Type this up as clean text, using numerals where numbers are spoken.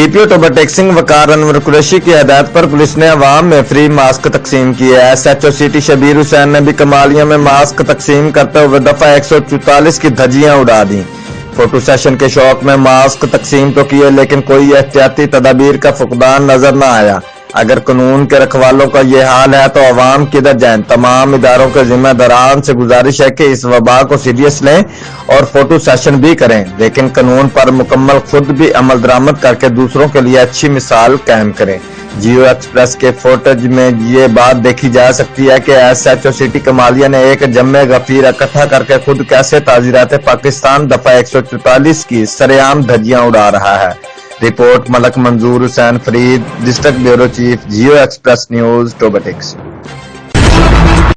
DPO टोबाटेक्सिंग वकार अनवर कुरैशी की हदायत पर पुलिस ने अवाम में फ्री मास्क तकसीम किए। एसएचओ सिटी शबीर हुसैन ने भी कमालिया में मास्क तकसीम करते हुए दफा 144 की धज्जियां उड़ा दी। फोटो सेशन के शौक में मास्क तकसीम तो किए, लेकिन कोई एहतियाती तदाबीर का फुकदान नजर न आया। अगर कानून के रखवालों का ये हाल है तो अवाम किधर जाएं। तमाम इदारों के जिम्मेदारान से गुजारिश है कि इस वबा को सीरियस लें और फोटो सेशन भी करें, लेकिन कानून पर मुकम्मल खुद भी अमल दरामद करके दूसरों के लिए अच्छी मिसाल कायम करें। जियो एक्सप्रेस के फुटेज में ये बात देखी जा सकती है कि एसएचओ सिटी कमालिया ने एक जम्मे गफीर इकट्ठा करके खुद कैसे ताजीरात पाकिस्तान दफा 144 की सरेआम धज्जियां उड़ा रहा है। Report Malik Manzoor Hussain Farid, district bureau chief, Geo Express News, टोबाटेक्स।